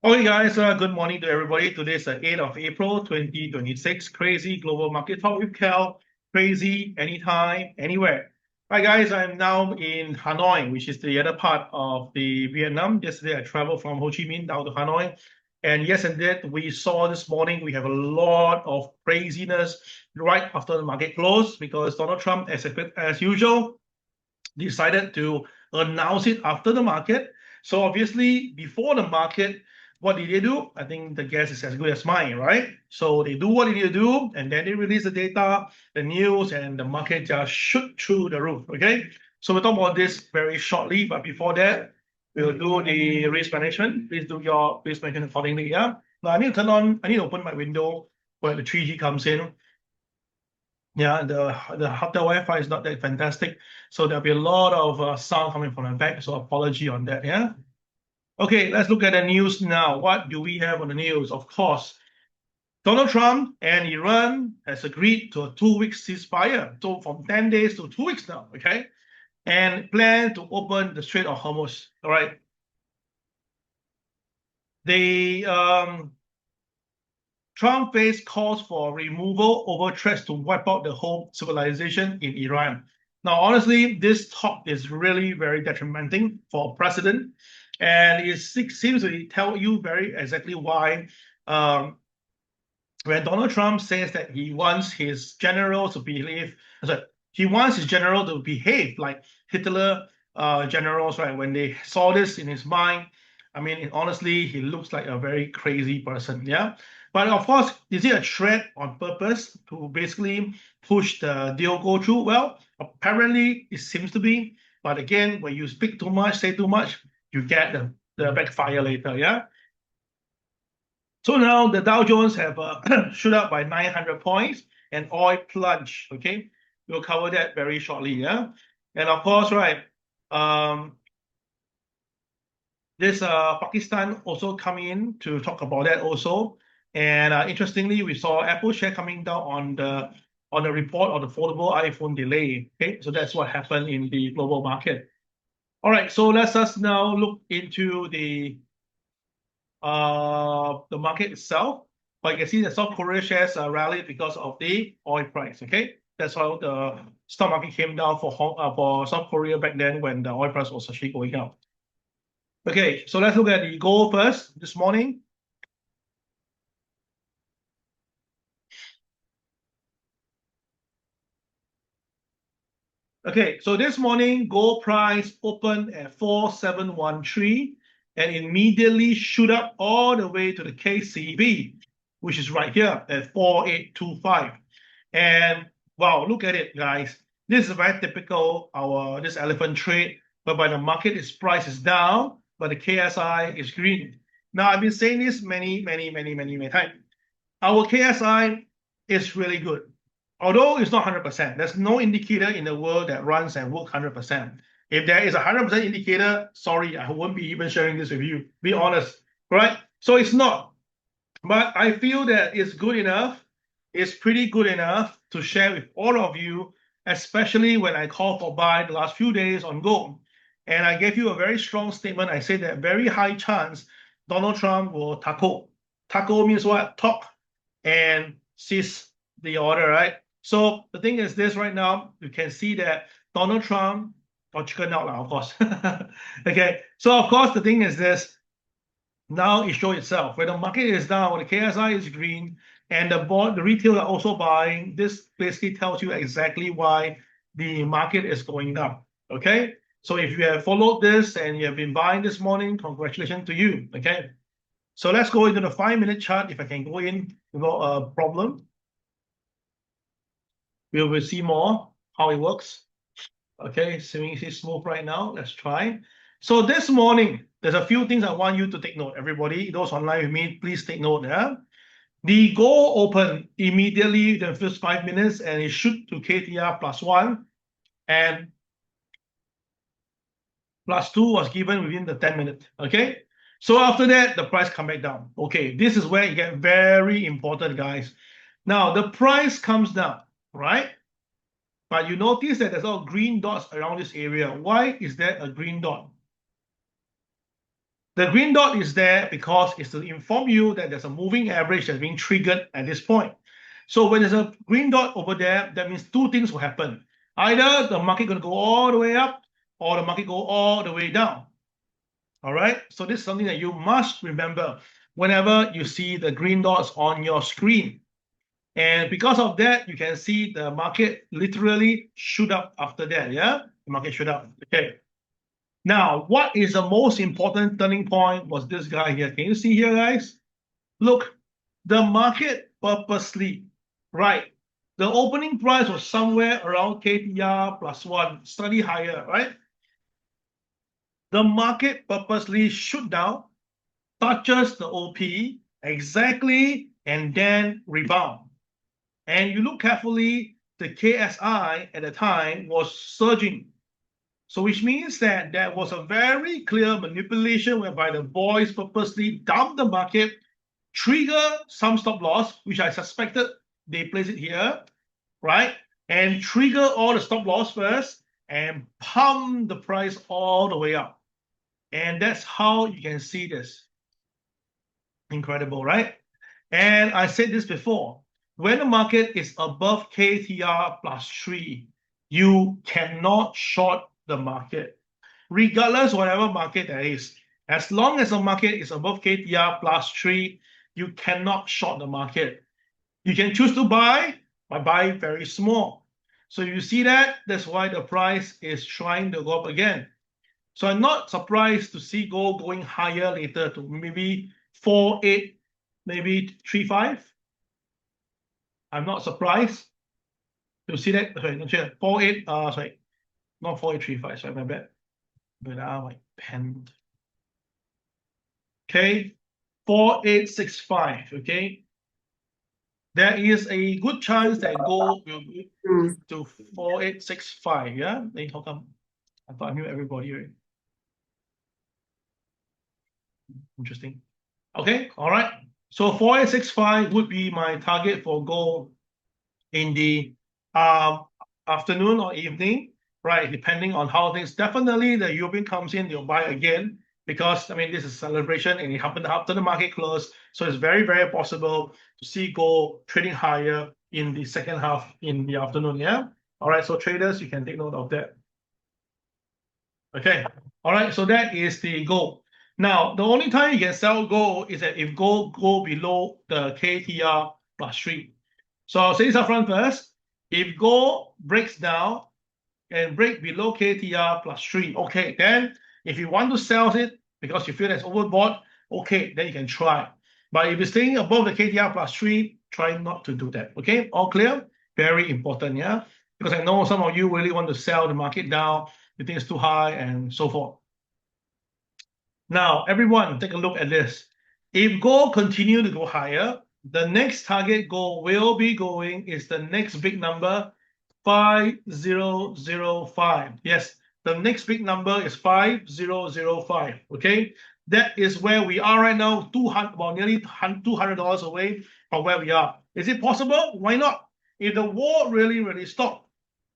Okay, guys, good morning to everybody. Today is the 8th of April, 2026. Crazy Global Market Talk with KEL. Crazy anytime, anywhere. Hi, guys, I'm now in Hanoi, which is the other part of the Vietnam. Yesterday, I traveled from Ho Chi Minh down to Hanoi. And yes, indeed, we saw this morning, we have a lot of craziness right after the market closed because Donald Trump, as usual, decided to announce it after the market. So obviously, before the market, what did they do? I think the guess is as good as mine, right? So they do what they need to do, and then they release the data, the news, and the market just shoot through the roof. Okay. So we'll talk about this very shortly, but before that, we'll do the risk management. Please do your risk management accordingly. Yeah. Now I need to open my window where the 3G comes in. Yeah, the hotel Wi-Fi is not that fantastic, so there'll be a lot of sound coming from the back. So apology on that. Yeah. Okay, let's look at the news now. What do we have on the news? Of course, Donald Trump and Iran has agreed to a 2 week ceasefire, so from 10 days to 2 weeks now. Okay, and plan to open the Strait of Hormuz. All right. They Trump faced calls for removal over threats to wipe out the whole civilization in Iran. Now, honestly, this talk is really very detrimental for president, and it seems to tell you very exactly why. When Donald Trump says that he wants his general to behave, sorry, he wants his general to behave like Hitler generals, right? When they saw this in his mind, I mean, honestly, he looks like a very crazy person, yeah. But of course, is it a threat on purpose to basically push the deal go through? Well, apparently it seems to be. But again, when you speak too much, say too much, you get the backfire later, yeah. So now the Dow Jones have shoot up by 900 points and oil plunge. Okay, we'll cover that very shortly. Yeah, and of course, right. This Pakistan also coming in to talk about that also. And interestingly, we saw Apple share coming down on the report of the foldable iPhone delay. Okay, so that's what happened in the global market. All right, so let's us now look into the market itself. But you can see the South Korea shares rallied because of the oil price. Okay, that's how the stock market came down for South Korea back then when the oil price was actually going up. Okay, so let's look at the gold first this morning. Okay, so this morning gold price opened at 4713 and immediately shoot up all the way to the KCB, which is right here at 4825. And wow, look at it, guys. This is very typical this elephant trade, whereby the market price is down, but the KSI is green. Now, I've been saying this many times. Our KSI is really good. Although it's not 100%, there's no indicator in the world that runs and works 100%. If there is a 100% indicator, sorry, I won't be even sharing this with you. Be honest, right? So it's not. But I feel that it's good enough. It's pretty good enough to share with all of you, especially when I call for buy the last few days on gold. And I gave you a very strong statement. I said that very high chance Donald Trump will taco. Taco means what? Talk and seize the order, right? So the thing is this right now, you can see that Donald Trump got chicken out now, of course. Okay, so of course the thing is this. Now it shows itself. When the market is down, when the KSI is green, and the retail are also buying, this basically tells you exactly why the market is going up. Okay, so if you have followed this and you have been buying this morning, congratulations to you. Okay, so let's go into the 5-minute chart. If I can go in without a problem, we will see more how it works. Okay, seeming it's smooth right now. Let's try. So this morning, there's a few things I want you to take note. Everybody, those online with me, please take note. Yeah, the gold opened immediately the first 5 minutes, and it shoot to KTR +1, and +2 was given within the 10 minutes. Okay, so after that, the price come back down. Okay, this is where it get very important, guys. Now the price comes down, right? But you notice that there's all green dots around this area. Why is that a green dot? The green dot is there because it's to inform you that there's a moving average that's being triggered at this point. So when there's a green dot over there, that means two things will happen. Either the market going to go all the way up or the market go all the way down. All right. So this is something that you must remember whenever you see the green dots on your screen. And because of that, you can see the market literally shoot up after that. Yeah, the market shoot up. Okay. Now, what is the most important turning point was this guy here. Can you see here, guys? Look, the market purposely, right? The opening price was somewhere around KTR +1, slightly higher, right? The market purposely shoot down, touches the OP exactly, and then rebound. And you look carefully, the KSI at the time was surging. So which means that there was a very clear manipulation whereby the boys purposely dumped the market, trigger some stop loss, which I suspected they place it here, right? And trigger all the stop loss first and pump the price all the way up. And that's how you can see this. Incredible, right? And I said this before, when the market is above KTR +3, you cannot short the market, regardless whatever market that is. As long as the market is above KTR +3, you cannot short the market. You can choose to buy, but buy very small. So you see that, that's why the price is trying to go up again. So I'm not surprised to see gold going higher later to maybe 4.8, maybe 3.5. I'm not surprised to see that. Sorry, not sure. 4.8, sorry, not 4.835, sorry, my bad. But my pen. Okay, 4.865, okay. There is a good chance that gold will go to 4.865, yeah? Hey, how come? I thought I knew everybody, right? Interesting. Okay, all right. So 4.865 would be my target for gold in the afternoon or evening, right? Depending on how things. Definitely, the European comes in, they'll buy again because I mean this is a celebration and it happened after the market closed, so it's very, very possible to see gold trading higher in the second half in the afternoon. Yeah. All right. So traders, you can take note of that. Okay. All right. So that is the gold. Now, the only time you can sell gold is that if gold go below the KTR +3. So I'll say this up front first. If gold breaks down and break below KTR +3, okay, then if you want to sell it because you feel that's overbought, okay, then you can try. But if you're staying above the KTR +3, try not to do that. Okay, all clear? Very important, yeah? Because I know some of you really want to sell the market down, you think it's too high and so forth. Now, everyone, take a look at this. If gold continue to go higher, the next target goal will be going is the next big number, 5005. Yes, the next big number is 5005. Okay, that is where we are right now, about nearly $200 away from where we are. Is it possible? Why not? If the war really stopped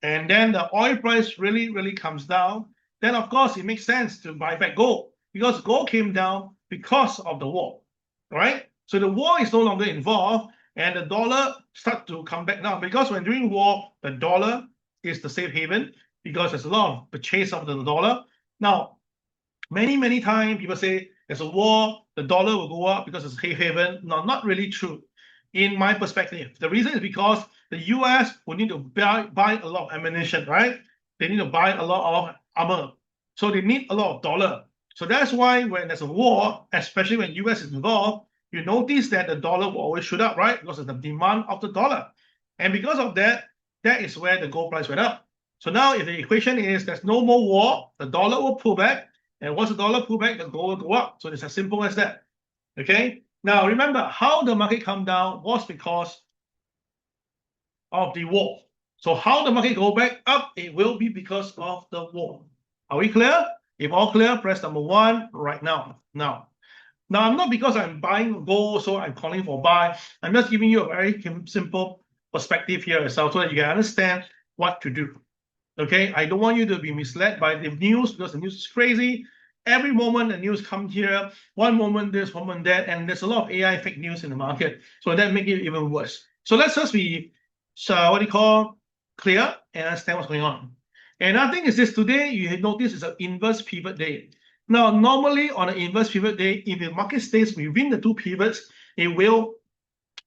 and then the oil price really comes down, then of course it makes sense to buy back gold because gold came down because of the war. All right. So the war is no longer involved and the dollar starts to come back down because when during war, the dollar is the safe haven because there's a lot of purchase of the dollar. Now, many times people say there's a war, the dollar will go up because it's a safe haven. No, not really true. In my perspective, the reason is because the US will need to buy a lot of ammunition, right? They need to buy a lot of armor. So they need a lot of dollar. So that's why when there's a war, especially when US is involved, you notice that the dollar will always shoot up, right? Because of the demand of the dollar. And because of that, that is where the gold price went up. So now if the equation is there's no more war, the dollar will pull back. And once the dollar pull back, the gold will go up. So it's as simple as that. Okay. Now remember, how the market come down was because of the war. So how the market go back up, it will be because of the war. Are we clear? If all clear, press number 1 right now. Now, I'm not because I'm buying gold, so I'm calling for buy. I'm just giving you a very simple perspective here yourself so that you can understand what to do. Okay, I don't want you to be misled by the news because the news is crazy every moment the news come here, one moment this, one moment that, and there's a lot of AI fake news in the market. So that make it even worse. So let's just be clear and understand what's going on. And another thing is this: today you notice it's an inverse pivot day. Now, normally on an inverse pivot day, if the market stays within the two pivots, it will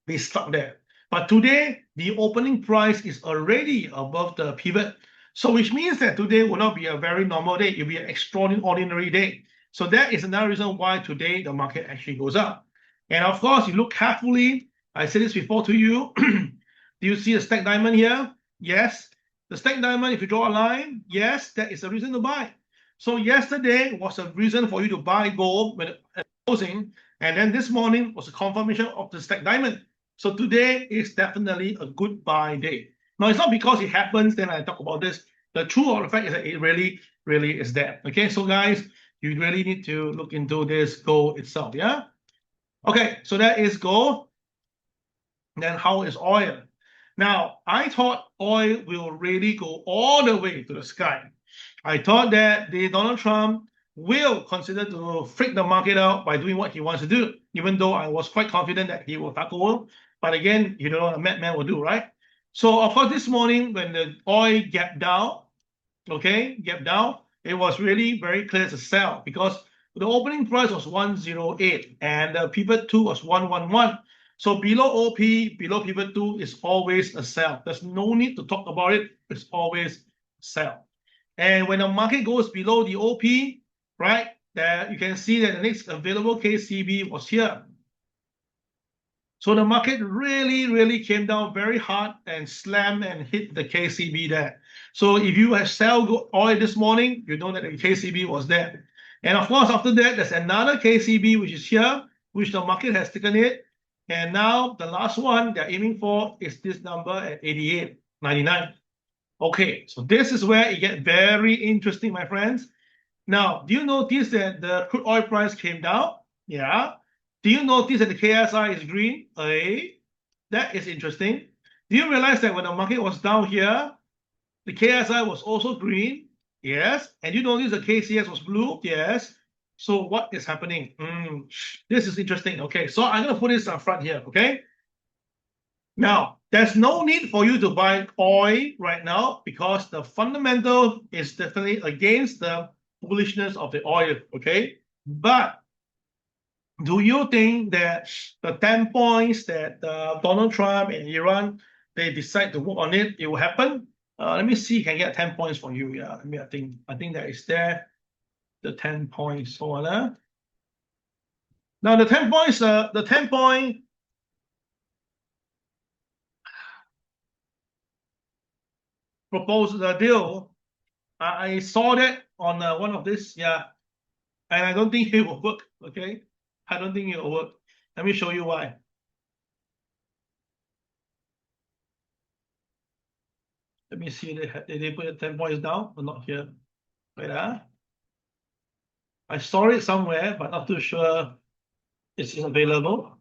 be stuck there. But today, the opening price is already above the pivot. So which means that today will not be a very normal day. It will be an extraordinary day. So that is another reason why today the market actually goes up. And of course, you look carefully. I said this before to you. Do you see a stacked diamond here? Yes. The stacked diamond, if you draw a line, yes, that is a reason to buy. So yesterday was a reason for you to buy gold when at closing. And then this morning was a confirmation of the stacked diamond. So today is definitely a good buy day. Now, it's not because it happens, then I talk about this. The truth of the fact is that it really is there. Okay, so guys, you really need to look into this gold itself, yeah? Okay, so that is gold. Then how is oil? Now, I thought oil will really go all the way to the sky. I thought that Donald Trump will consider to freak the market out by doing what he wants to do, even though I was quite confident that he will tackle oil. But again, you know what a madman will do, right? So, of course, this morning when the oil gapped down, it was really very clear to sell because the opening price was 108 and the pivot 2 was 111. So below OP, below pivot 2 is always a sell. There's no need to talk about it. It's always sell. And when the market goes below the OP, right, there you can see that the next available KCB was here. So the market really came down very hard and slammed and hit the KCB there. So if you have sell oil this morning, you know that the KCB was there. And of course, after that, there's another KCB, which is here, which the market has taken it. And now the last one they're aiming for is this number at 88.99. Okay, so this is where it gets very interesting, my friends. Now, do you notice that the crude oil price came down? Yeah. Do you notice that the KSI is green? That is interesting. Do you realize that when the market was down here, the KSI was also green? Yes. And you notice the KCS was blue? Yes. So what is happening? This is interesting. Okay, so I'm going to put this up front here, okay? Now, there's no need for you to buy oil right now because the fundamental is definitely against the bullishness of the oil, okay? But do you think that the 10 points that Donald Trump and Iran, they decide to work on it, it will happen? Let me see, can I get 10 points from you? Yeah, I think that is there. The 10 points. Hold on. Now the 10 points, the 10 point proposed deal. I saw that on one of this, yeah, and I don't think it will work. Okay, I don't think it will work. Let me show you why. Let me see. Did they put the 10 points down or not here? Wait, I saw it somewhere, but not too sure it's available.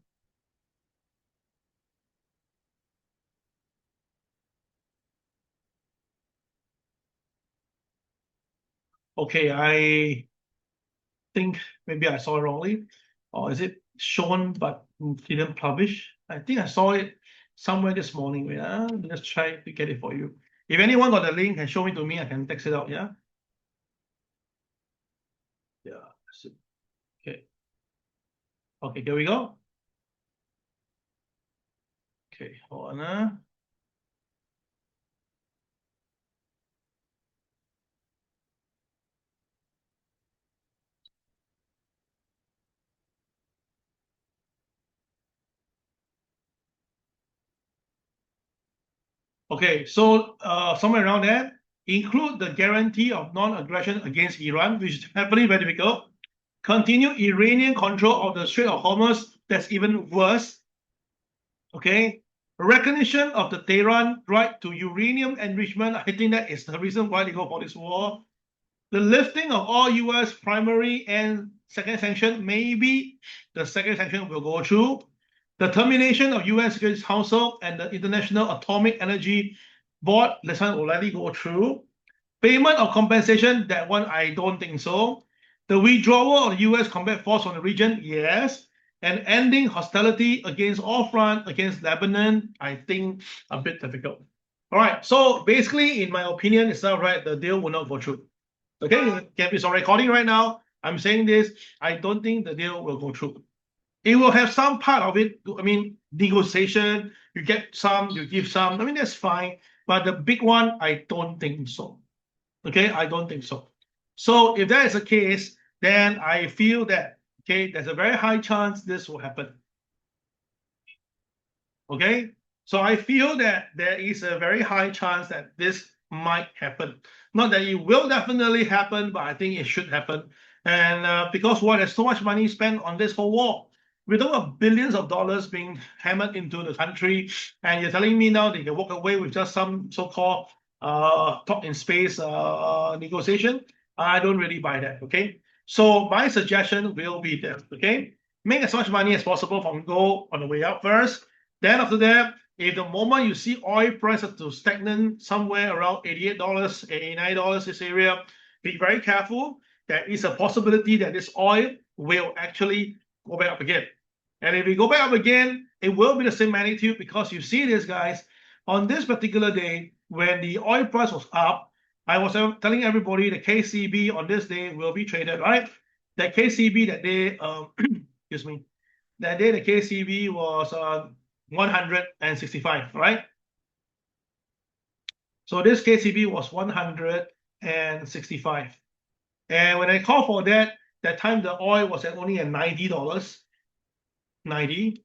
Okay, I think maybe I saw it wrongly, or is it shown but didn't publish? I think I saw it somewhere this morning. Wait, let's try to get it for you. If anyone got the link, can show it to me. I can text it out. Yeah. Yeah. Okay. Okay. Here we go. Okay. Hold on. Okay, so somewhere around there, include the guarantee of non-aggression against Iran, which is definitely very difficult. Continue Iranian control of the Strait of Hormuz, that's even worse. Okay, recognition of the Tehran right to uranium enrichment, I think that is the reason why they go for this war. The lifting of all US primary and second sanction, maybe the second sanction will go through. The termination of UN Security Council and the International Atomic Energy Board, this one will likely go through. Payment of compensation, that one I don't think so. The withdrawal of the US combat force from the region, yes. And ending hostility against all front against Lebanon, I think a bit difficult. All right, so basically, in my opinion, it's not right. The deal will not go through. Okay, it's on recording right now. I'm saying this. I don't think the deal will go through. It will have some part of it. I mean, negotiation. You get some, you give some. I mean, that's fine. But the big one, I don't think so. Okay, I don't think so. So if that is the case, then I feel that, okay, there's a very high chance this will happen. Okay, so I feel that there is a very high chance that this might happen. Not that it will definitely happen, but I think it should happen. And because why, there's so much money spent on this whole war. We're talking about billions of dollars being hammered into the country, and you're telling me now they can walk away with just some so-called talk in space negotiation. I don't really buy that. Okay, so my suggestion will be that, okay, make as much money as possible from gold on the way up first. Then after that, if the moment you see oil prices to stagnant somewhere around $88, $89 this area, be very careful. There is a possibility that this oil will actually go back up again. And if we go back up again, it will be the same magnitude, because you see this, guys, on this particular day, when the oil price was up, I was telling everybody the KCB on this day will be traded, right? The KCB that day, excuse me, that day the KCB was 165, right? So this KCB was 165. And when I called for that time the oil was at only at $90. 90.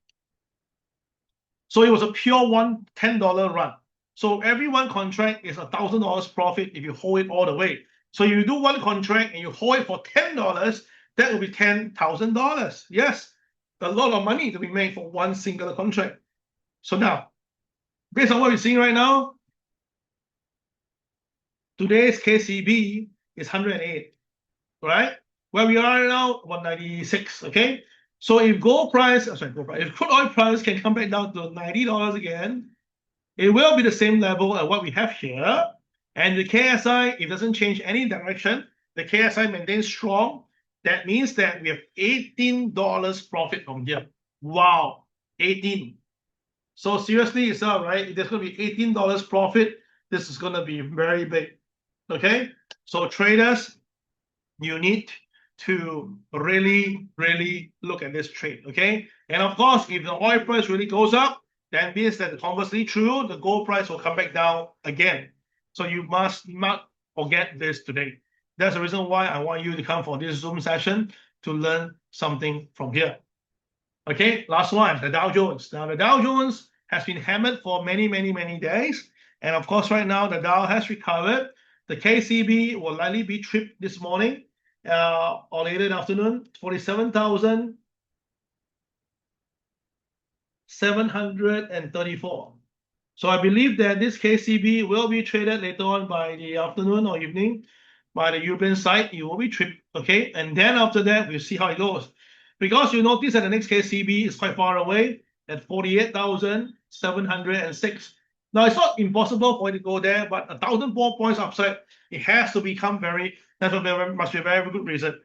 So it was a pure $10 run. So every one contract is $1,000 profit if you hold it all the way. So if you do one contract and you hold it for $10, that will be $10,000. Yes, a lot of money to be made for one single contract. So now, based on what we're seeing right now, today's KCB is 108, right? Where we are now, 196, okay? So if gold price, if crude oil price can come back down to $90 again, it will be the same level as what we have here. And the KSI, it doesn't change any direction. The KSI maintains strong. That means that we have $18 profit from here. Wow, 18. So seriously, it's all right. If there's going to be $18 profit, this is going to be very big. Okay, so traders, you need to really, really look at this trade. Okay, and of course, if the oil price really goes up, that means that conversely true, the gold price will come back down again. So you must not forget this today. That's the reason why I want you to come for this Zoom session to learn something from here. Okay, last one, the Dow Jones. Now, the Dow Jones has been hammered for many, many, many days. And of course, right now, the Dow has recovered. The KCB will likely be tripped this morning or later in the afternoon, 47,734. So I believe that this KCB will be traded later on by the afternoon or evening by the European side. It will be tripped, okay? And then after that, we'll see how it goes. Because you notice that the next KCB is quite far away at 48,706. Now, it's not impossible for it to go there, but 1,004 points upside, it has to become that must be a very good reason.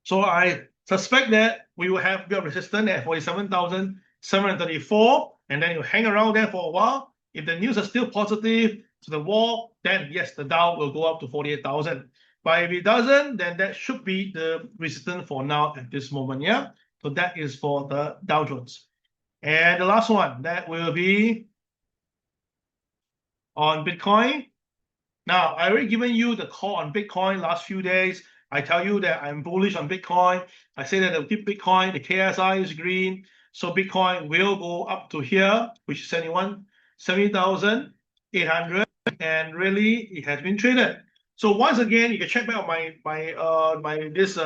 So I suspect that we will have a bit of resistance at 47,734, and then you hang around there for a while. If the news is still positive to the war, then yes, the Dow will go up to 48,000. But if it doesn't, then that should be the resistance for now at this moment, yeah? So that is for the Dow Jones. And the last one, that will be on Bitcoin. Now, I already given you the call on Bitcoin last few days. I tell you that I'm bullish on Bitcoin. I say that I'll keep Bitcoin, the KSI is green. So Bitcoin will go up to here, which is 70,800. And really, it has been traded. So once again, you can check back on this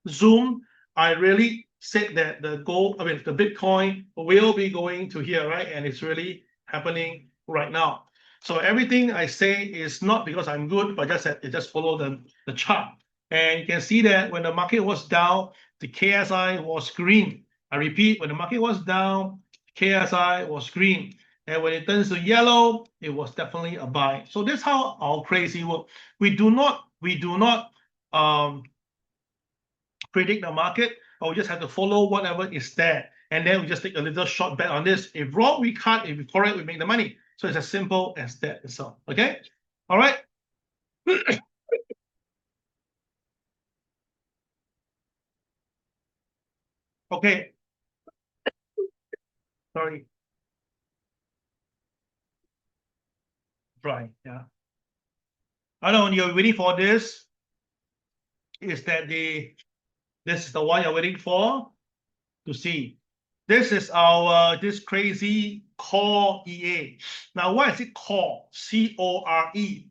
Zoom. I really said that the Bitcoin will be going to here, right? And it's really happening right now. So everything I say is not because I'm good, but just that it just follow the chart. And you can see that when the market was down, the KSI was green. I repeat, when the market was down, KSI was green. And when it turns to yellow, it was definitely a buy. So that's how our CRAZII works. We do not predict the market, but we just have to follow whatever is there. And then we just take a little short bet on this. If wrong, we cut. If correct, we make the money. So it's as simple as that itself. Okay? All right. Okay. Sorry. Right. Yeah. I know you're waiting for this. Is that this is the one you're waiting for to see. This is our this crazy core EA. Now, why is it core? C-O-R-E.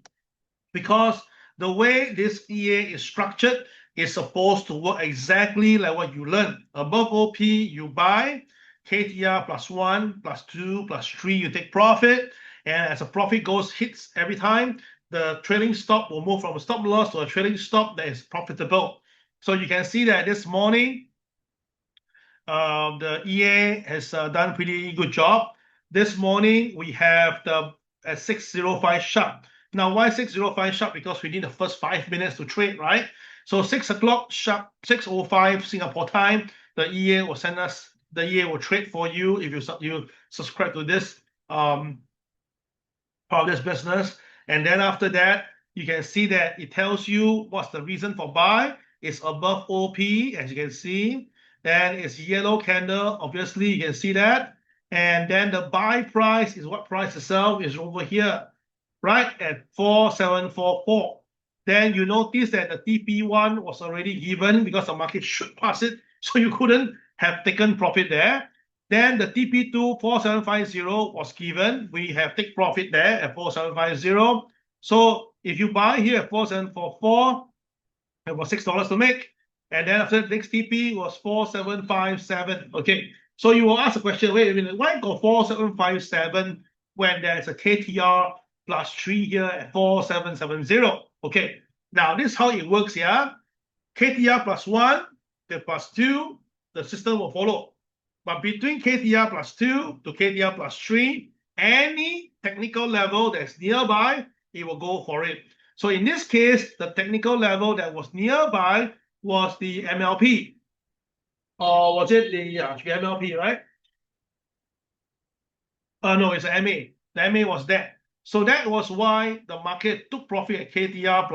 Because the way this EA is structured is supposed to work exactly like what you learned. Above OP, you buy, KTR +1, +2, +3, you take profit. And as the profit hits every time, the trailing stop will move from a stop loss to a trailing stop that is profitable. So you can see that this morning, the EA has done pretty good job. This morning, we have at 6:05 sharp. Now, why 6:05 sharp? Because we need the first 5 minutes to trade, right? So 6 o'clock sharp, 6:05 Singapore time, the EA will send us, the EA will trade for you if you subscribe to this part of this business. And then after that, you can see that it tells you what's the reason for buy. It's above OP, as you can see. Then it's yellow candle. Obviously, you can see that. And then the buy price is what price itself is over here, right, at 4744. Then you notice that the TP1 was already given because the market should pass it, so you couldn't have taken profit there. Then the TP2 4750 was given. We have take profit there at 4750. So if you buy here at 4744, it was $6 to make. And then after the next TP was 4757. Okay. So you will ask the question, wait a minute, why go 4757 when there's a KTR +3 here at 4770? Okay. Now this is how it works here. KTR +1, the +2, the system will follow. But between KTR +2 to KTR +3, any technical level that's nearby, it will go for it. So in this case, the technical level that was nearby was the MLP. Or was it the MLP, right? No, it's the MA. The MA was that. So that was why the market took profit at KTR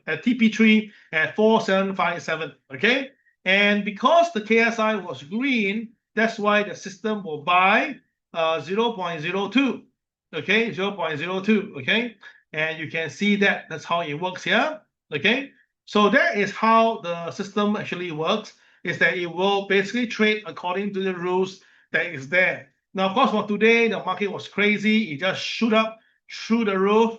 at TP3 at 4757. Okay. And because the KSI was green, that's why the system will buy 0.02. Okay, 0.02. Okay. And you can see that that's how it works here. Okay. So that is how the system actually works, is that it will basically trade according to the rules that is there. Now, of course, for today, the market was crazy. It just shoot up through the roof,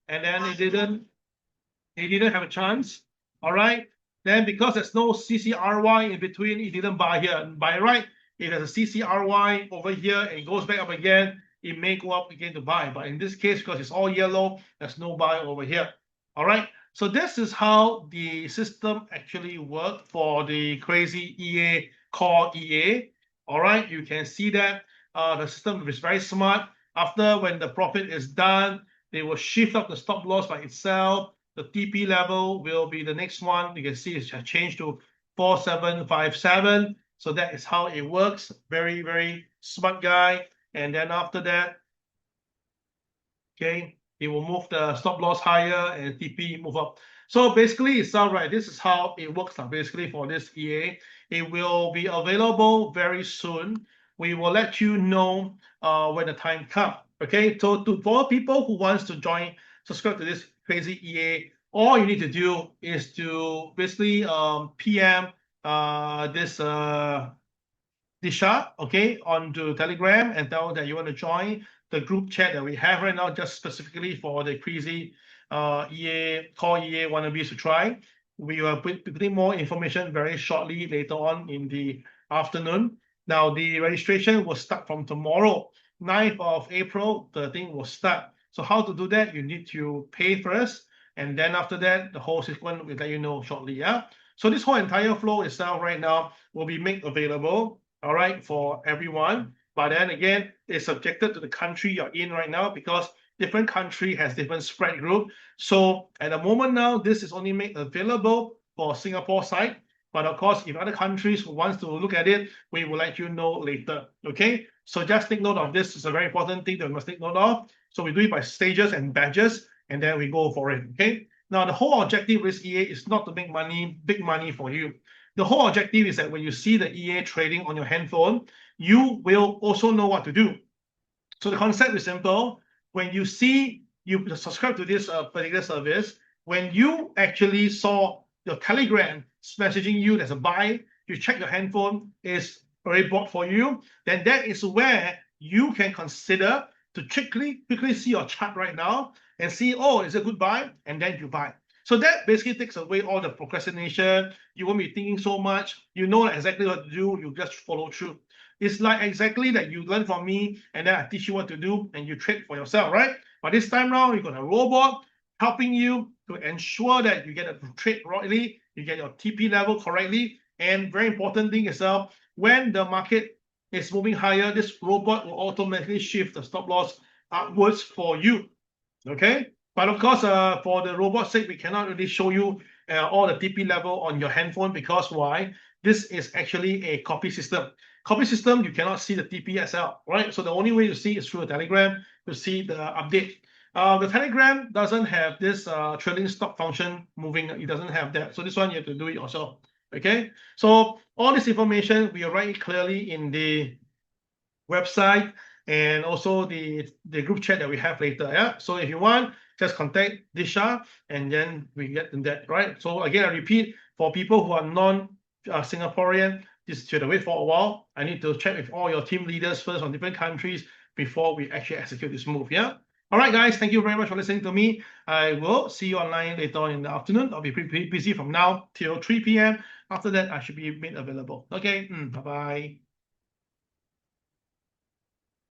and then it didn't have a chance. All right. Then because there's no CCRY in between, it didn't buy here. And by right, if there's a CCRY over here and it goes back up again, it may go up again to buy. But in this case, because it's all yellow, there's no buy over here. All right. So this is how the system actually worked for the CRAZII EA, core EA. All right. You can see that the system is very smart. After when the profit is done, they will shift up the stop loss by itself. The TP level will be the next one. You can see it's changed to 4757. So that is how it works. Very, very smart guy. And then after that, okay, it will move the stop loss higher and TP move up. So basically, it's all right. This is how it works basically for this EA. It will be available very soon. We will let you know when the time comes. Okay, so for people who wants to join, subscribe to this CRAZII EA, all you need to do is to basically PM this Disha, okay, onto Telegram and tell that you want to join the group chat that we have right now, just specifically for the CRAZII EA, core EA wannabes to try. We will be putting more information very shortly later on in the afternoon. Now, the registration will start from tomorrow, 9th of April, the thing will start. So how to do that? You need to pay first, and then after that, the whole sequence will let you know shortly, yeah? So this whole entire flow itself right now will be made available, all right, for everyone. But then again, it's subjected to the country you're in right now, because different country has different spread group. So at the moment now, this is only made available for Singapore side. But of course, if other countries wants to look at it, we will let you know later. Okay, so just take note of this. It's a very important thing that we must take note of. So we do it by stages and batches, and then we go for it. Okay. Now the whole objective with EA is not to make money, big money for you. The whole objective is that when you see the EA trading on your handphone, you will also know what to do. So the concept is simple. When you see you subscribe to this particular service, when you actually saw your Telegram messaging you there's a buy, you check your handphone is already bought for you, then that is where you can consider to quickly see your chart right now and see, oh, is it a good buy? And then you buy. So that basically takes away all the procrastination. You won't be thinking so much. You know exactly what to do. You just follow through. It's like exactly that you learn from me and then I teach you what to do and you trade for yourself, right? But this time around, you've got a robot helping you to ensure that you get a trade rightly, you get your TP level correctly, and very important thing is when the market is moving higher, this robot will automatically shift the stop loss upwards for you. Okay, but of course, for the robot's sake, we cannot really show you all the TP level on your handphone because why? This is actually a copy system. Copy system, you cannot see the TPSL, right? So the only way you see is through a Telegram to see the update. The Telegram doesn't have this trailing stop function moving. It doesn't have that. So this one you have to do it yourself. Okay. So all this information we write it clearly in the website and also the group chat that we have later. Yeah. So if you want, just contact Disha and then we get in that, right? So again, I repeat, for people who are non-Singaporean, just should wait for a while. I need to check with all your team leaders first on different countries before we actually execute this move. Yeah. All right, guys. Thank you very much for listening to me. I will see you online later on in the afternoon. I'll be pretty busy from now till 3 p.m. After that, I should be made available. Okay. Bye-bye.